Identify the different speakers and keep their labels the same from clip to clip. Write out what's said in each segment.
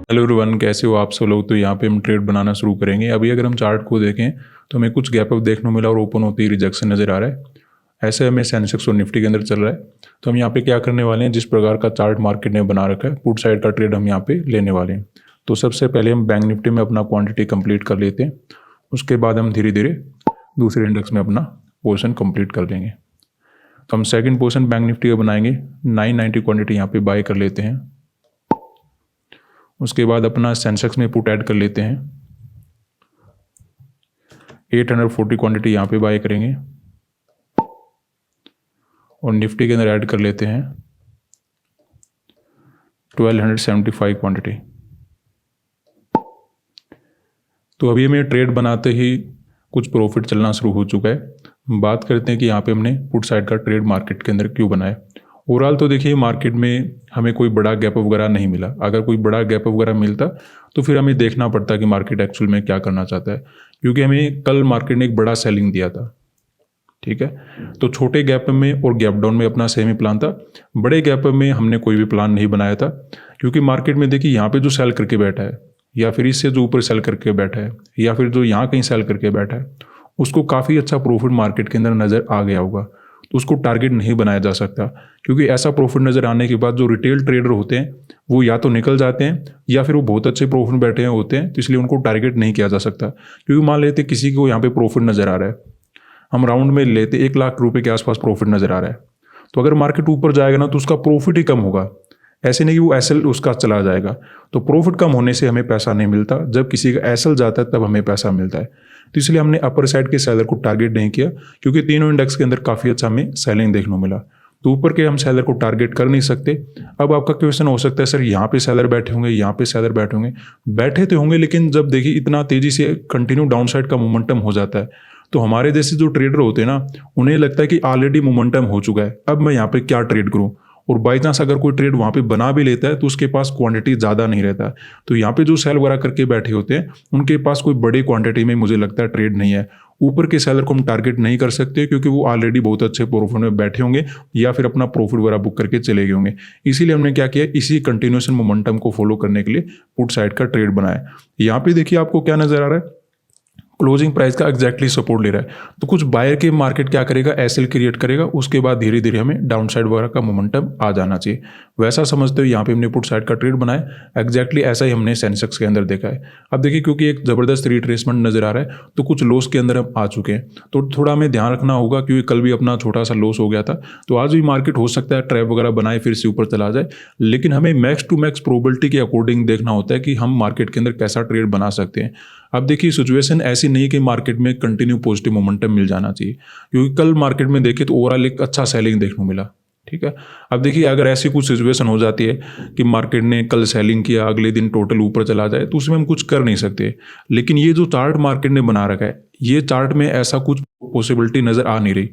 Speaker 1: Hello everyone, कैसे हो आप सब लोग। तो यहाँ पे हम ट्रेड बनाना शुरू करेंगे। अभी अगर हम चार्ट को देखें तो हमें कुछ गैप अप देखने को मिला और ओपन होते ही रिजेक्शन नज़र आ रहा है। ऐसे हमें सेंसेक्स और निफ्टी के अंदर चल रहा है। तो हम यहाँ पे क्या करने वाले हैं, जिस प्रकार का चार्ट मार्केट ने बना रखा है, पुट साइड का ट्रेड हम यहाँ पे लेने वाले हैं। तो सबसे पहले हम बैंक निफ्टी में अपना क्वान्टिटी कंप्लीट कर लेते हैं। उसके बाद हम धीरे धीरे दूसरे इंडेक्स में अपना पोर्शन कंप्लीट कर लेंगे। तो हम सेकेंड पोर्शन बैंक निफ्टी का बनाएंगे। 990 क्वान्टिटी यहाँ पे बाय कर लेते हैं। उसके बाद अपना सेंसेक्स में पुट ऐड कर लेते हैं। 840 क्वांटिटी यहाँ पे बाय करेंगे और निफ्टी के अंदर ऐड कर लेते हैं 1275 क्वांटिटी। तो अभी हमें ट्रेड बनाते ही कुछ प्रॉफिट चलना शुरू हो चुका है। बात करते हैं कि यहाँ पे हमने पुट साइड का ट्रेड मार्केट के अंदर क्यों बनाया। ओवरऑल तो देखिए मार्केट में हमें कोई बड़ा गैप अप वगैरह नहीं मिला। अगर कोई बड़ा गैप अप वगैरह मिलता तो फिर हमें देखना पड़ता कि मार्केट एक्चुअल में क्या करना चाहता है, क्योंकि हमें कल मार्केट ने एक बड़ा सेलिंग दिया था। ठीक है, तो छोटे गैप अप में और गैप डाउन में अपना सेम ही प्लान था। बड़े गैप अप में हमने कोई भी प्लान नहीं बनाया था, क्योंकि मार्केट में देखिए यहाँ पे जो सेल करके बैठा है या फिर इससे जो ऊपर सेल करके बैठा है या फिर जो यहाँ कहीं सेल करके बैठा है, उसको काफ़ी अच्छा प्रॉफिट मार्केट के अंदर नज़र आ गया होगा। तो उसको टारगेट नहीं बनाया जा सकता, क्योंकि ऐसा प्रॉफिट नज़र आने के बाद जो रिटेल ट्रेडर होते हैं वो या तो निकल जाते हैं या फिर वो बहुत अच्छे प्रॉफिट में बैठे होते हैं। तो इसलिए उनको टारगेट नहीं किया जा सकता, क्योंकि मान लेते किसी को यहाँ पे प्रॉफिट नज़र आ रहा है, हम राउंड में लेते 1 लाख रुपए के आसपास प्रॉफिट नज़र आ रहा है, तो अगर मार्केट ऊपर जाएगा ना तो उसका प्रॉफिट ही कम होगा। ऐसे नहीं कि वो एसएल उसका चला जाएगा। तो प्रॉफिट कम होने से हमें पैसा नहीं मिलता, जब किसी का एसएल जाता है तब हमें पैसा मिलता है। तो इसलिए हमने अपर साइड के सेलर को टारगेट नहीं किया, क्योंकि तीनों इंडेक्स के अंदर काफ़ी अच्छा हमें सेलिंग देखने को मिला। तो ऊपर के हम सेलर को टारगेट कर नहीं सकते। अब आपका क्वेश्चन हो सकता है, सर यहाँ पे सेलर बैठे होंगे, यहाँ पे सेलर बैठे होंगे। बैठे तो होंगे, लेकिन जब देखिए इतना तेजी से कंटिन्यू डाउन साइड का मोमेंटम हो जाता है तो हमारे जैसे जो ट्रेडर होते हैं ना, उन्हें लगता है कि ऑलरेडी मोमेंटम हो चुका है, अब मैं यहाँ पे क्या ट्रेड करूँ। और बाई चांस अगर कोई ट्रेड वहाँ पे बना भी लेता है तो उसके पास क्वांटिटी ज़्यादा नहीं रहता है। तो यहाँ पे जो सेल वगैरह करके बैठे होते हैं उनके पास कोई बड़ी क्वांटिटी में मुझे लगता है ट्रेड नहीं है। ऊपर के सेलर को हम टारगेट नहीं कर सकते, क्योंकि वो ऑलरेडी बहुत अच्छे प्रॉफिट में बैठे होंगे या फिर अपना प्रॉफिट वगैरह बुक करके चले गए होंगे। इसीलिए हमने क्या किया, इसी कंटिन्यूएशन मोमेंटम को फॉलो करने के लिए पुट साइड का ट्रेड बनाया। यहाँ पे देखिए आपको क्या नजर आ रहा है, क्लोजिंग प्राइस का एग्जैक्टली सपोर्ट ले रहा है। तो कुछ बायर के मार्केट क्या करेगा, एसएल क्रिएट करेगा, उसके बाद धीरे धीरे हमें डाउन साइड वगैरह का मोमेंटम आ जाना चाहिए। वैसा समझते हुए यहाँ पे हमने पुट साइड का ट्रेड बनाया। एग्जैक्टली ऐसा ही हमने सेंसेक्स के अंदर देखा है। अब देखिए क्योंकि एक ज़बरदस्त रिट्रेसमेंट नजर आ रहा है तो कुछ लॉस के अंदर हम आ चुके हैं, तो थोड़ा हमें ध्यान रखना होगा, क्योंकि कल भी अपना छोटा सा लॉस हो गया था। तो आज भी मार्केट हो सकता है ट्रैप वगैरह बनाए फिर से ऊपर चला जाए, लेकिन हमें मैक्स टू मैक्स प्रोबेबिलिटी के अकॉर्डिंग देखना होता है कि हम मार्केट के अंदर कैसा ट्रेड बना सकते हैं। अब देखिए सिचुएशन ऐसी नहीं कि मार्केट में कंटिन्यू पॉजिटिव मोमेंटम मिल जाना चाहिए, क्योंकि कल मार्केट में देखिए तो ओवरऑल एक अच्छा सेलिंग देखने को मिला। ठीक है, अब देखिए अगर ऐसी कुछ सिचुएशन हो जाती है कि मार्केट ने कल सेलिंग किया, अगले दिन टोटल ऊपर चला जाए, तो उसमें हम कुछ कर नहीं सकते। लेकिन ये जो चार्ट मार्केट ने बना रखा है, ये चार्ट में ऐसा कुछ पॉसिबिलिटी नज़र आ नहीं रही,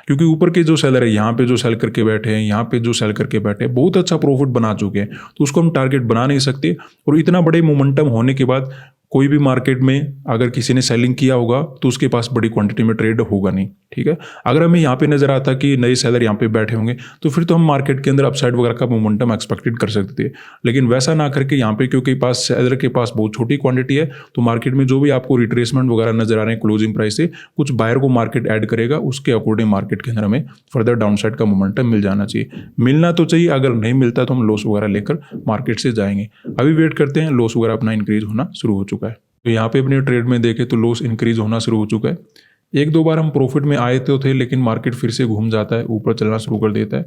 Speaker 1: क्योंकि ऊपर के जो सेलर है, यहाँ पे जो सेल करके बैठे हैं, यहाँ पे जो सेल करके बैठे हैं, बहुत अच्छा प्रॉफिट बना चुके हैं, तो उसको हम टारगेट बना नहीं सकते। और इतना बड़े मोमेंटम होने के बाद कोई भी मार्केट में अगर किसी ने सेलिंग किया होगा तो उसके पास बड़ी क्वांटिटी में ट्रेड होगा नहीं। ठीक है, अगर हमें यहाँ पे नजर आता कि नए सेलर यहाँ पे बैठे होंगे तो फिर तो हम मार्केट के अंदर अपसाइड वगैरह का मोमेंटम एक्सपेक्टेड कर सकते थे। लेकिन वैसा ना करके यहाँ पे क्योंकि पास सेलर के पास बहुत छोटी क्वांटिटी है, तो मार्केट में जो भी आपको रिट्रेसमेंट वगैरह नजर आ रहे हैं क्लोजिंग प्राइस से, कुछ बायर को मार्केट ऐड करेगा, उसके अकॉर्डिंग मार्केट के अंदर हमें फर्दर डाउन साइड का मोमेंटम मिल जाना चाहिए। मिलना तो चाहिए, अगर नहीं मिलता तो हम लॉस वगैरह लेकर मार्केट से जाएंगे। अभी वेट करते हैं, लॉस वगैरह अपना इंक्रीज होना शुरू हो चुका है। तो यहाँ पे अपने ट्रेड में देखें तो लॉस इंक्रीज होना शुरू हो चुका है। एक दो बार हम प्रॉफिट में आए तो थे, लेकिन मार्केट फिर से घूम जाता है, ऊपर चलना शुरू कर देता है।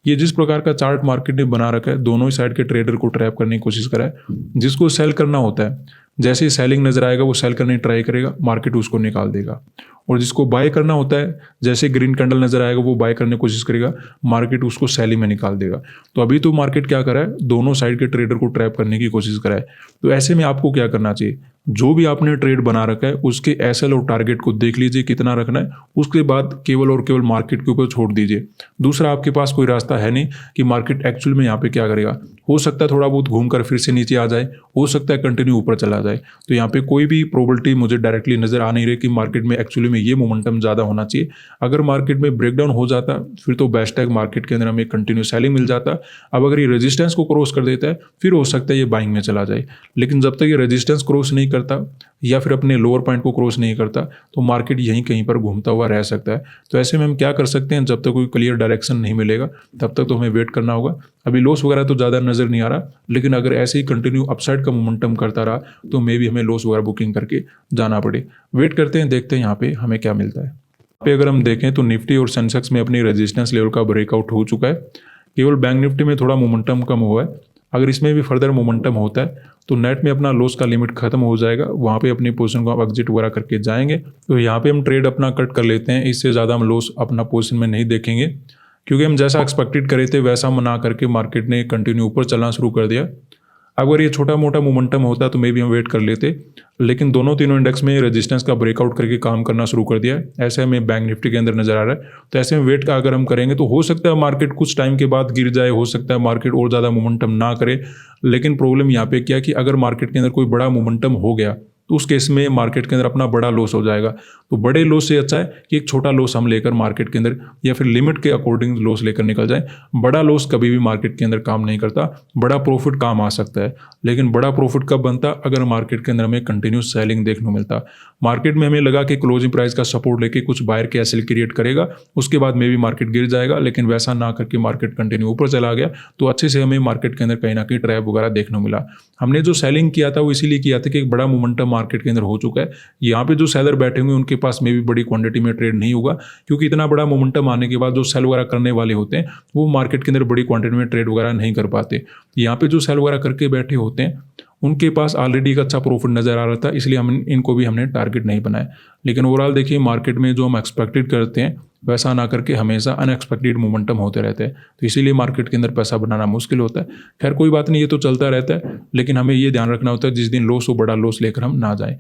Speaker 1: ये जिस प्रकार का चार्ट मार्केट ने बना रखा है, दोनों ही साइड के ट्रेडर को ट्रैप करने की कोशिश करा है। जिसको सेल करना होता है, जैसे ही सेलिंग नजर आएगा वो सेल करने की ट्राई करेगा, मार्केट उसको निकाल देगा। और जिसको बाय करना होता है, जैसे ग्रीन कैंडल नजर आएगा वो बाय करने की कोशिश करेगा, मार्केट उसको सेलिंग में निकाल देगा। तो अभी तो मार्केट क्या करा है, दोनों साइड के ट्रेडर को ट्रैप करने की कोशिश करा है। तो ऐसे में आपको क्या करना चाहिए, जो भी आपने ट्रेड बना रखा है उसके एसएल और टारगेट को देख लीजिए कितना रखना है, उसके बाद केवल और केवल मार्केट के ऊपर छोड़ दीजिए। दूसरा आपके पास कोई रास्ता है नहीं कि मार्केट एक्चुअल में यहाँ पे क्या करेगा। हो सकता है थोड़ा बहुत घूमकर फिर से नीचे आ जाए, हो सकता है कंटिन्यू ऊपर चला जाए। जाए। तो यहाँ पे कोई भी प्रोबेबिलिटी मुझे डायरेक्टली नज़र आ नहीं रही कि मार्केट में एक्चुअली में ये मोमेंटम ज़्यादा होना चाहिए। अगर मार्केट में ब्रेकडाउन हो जाता फिर तो बेस्ट है, मार्केट के अंदर हमें कंटिन्यू सेलिंग मिल जाता। अब अगर ये रेजिस्टेंस को क्रॉस कर देता है फिर हो सकता है ये बाइंग में चला जाए, लेकिन जब तक ये रेजिस्टेंस क्रॉस नहीं करता या फिर अपने लोअर पॉइंट को क्रॉस नहीं करता तो मार्केट यहीं कहीं पर घूमता हुआ रह सकता है। तो ऐसे में हम क्या कर सकते हैं, जब तक कोई क्लियर डायरेक्शन नहीं मिलेगा तब तक तो हमें वेट करना होगा। अभी लॉस वगैरह तो ज़्यादा नज़र नहीं आ रहा, लेकिन अगर ऐसे ही कंटिन्यू अपसाइड का मोमेंटम करता रहा तो मे भी हमें लॉस वगैरह बुकिंग करके जाना पड़े। वेट करते हैं, देखते हैं यहाँ पे हमें क्या मिलता है। यहाँ पे अगर हम देखें तो निफ्टी और सेंसेक्स में अपनी रेजिस्टेंस लेवल का ब्रेकआउट हो चुका है। केवल बैंक निफ्टी में थोड़ा मोमेंटम कम हुआ है। अगर इसमें भी फर्दर मोमेंटम होता है तो नेट में अपना लॉस का लिमिट खत्म हो जाएगा, वहाँ पे अपनी पोजीशन को आप एग्जिट वगैरह करके जाएंगे। तो यहाँ पे हम ट्रेड अपना कट कर लेते हैं, इससे ज़्यादा हम लॉस अपना पोजीशन में नहीं देखेंगे, क्योंकि हम जैसा एक्सपेक्टेड करे थे वैसा हम ना करके मार्केट ने कंटिन्यू ऊपर चलना शुरू कर दिया। अगर ये छोटा मोटा मोमेंटम होता तो मे भी हम वेट कर लेते, लेकिन दोनों तीनों इंडेक्स में रेजिस्टेंस का ब्रेकआउट करके काम करना शुरू कर दिया। ऐसे हमें बैंक निफ्टी के अंदर नजर आ रहा है। तो ऐसे में वेट का अगर हम करेंगे तो हो सकता है मार्केट कुछ टाइम के बाद गिर जाए, हो सकता है मार्केट और ज़्यादा मोमेंटम ना करे। लेकिन प्रॉब्लम यहाँ पे क्या है कि अगर मार्केट के अंदर कोई बड़ा मोमेंटम हो गया तो उस केस में मार्केट के अंदर अपना बड़ा लॉस हो जाएगा। तो बड़े लॉस से अच्छा है कि एक छोटा लॉस हम लेकर मार्केट के अंदर या फिर लिमिट के अकॉर्डिंग लॉस लेकर निकल जाए। बड़ा लॉस कभी भी मार्केट के अंदर काम नहीं करता, बड़ा प्रॉफिट काम आ सकता है, लेकिन बड़ा प्रॉफिट कब बनता, अगर मार्केट के अंदर हमें कंटिन्यूस सेलिंग देखने को मिलता। मार्केट में हमें लगा कि क्लोजिंग प्राइस का सपोर्ट लेके कुछ बायर के एसएल क्रिएट करेगा, उसके बाद में भी मार्केट गिर जाएगा, लेकिन वैसा ना करके मार्केट कंटिन्यू ऊपर चला गया। तो अच्छे से हमें मार्केट के अंदर कहीं ना कहीं ट्रैप वगैरह देखने को मिला। हमने जो सेलिंग किया था वो इसीलिए किया था कि एक बड़ा मोमेंटम मार्केट के अंदर हो चुका है। यहाँ पे जो सेलर बैठे हुए उनके पास में भी बड़ी क्वांटिटी में ट्रेड नहीं होगा, क्योंकि इतना बड़ा मोमेंटम आने के बाद जो सेल वगैरह करने वाले होते हैं वो मार्केट के अंदर बड़ी क्वांटिटी में ट्रेड वगैरह नहीं कर पाते। यहाँ पे जो सेल वगैरह करके बैठे होते हैं उनके पास ऑलरेडी एक अच्छा प्रॉफिट नज़र आ रहा था, इसलिए हम इनको भी हमने टारगेट नहीं बनाया। लेकिन ओवरऑल देखिए मार्केट में जो हम एक्सपेक्टेड करते हैं वैसा ना करके हमेशा अनएक्सपेक्टेड मोमेंटम होते रहते हैं, तो इसीलिए मार्केट के अंदर पैसा बनाना मुश्किल होता है। खैर कोई बात नहीं, ये तो चलता रहता है, लेकिन हमें ये ध्यान रखना होता है जिस दिन लॉस हो बड़ा लॉस लेकर हम ना जाएं।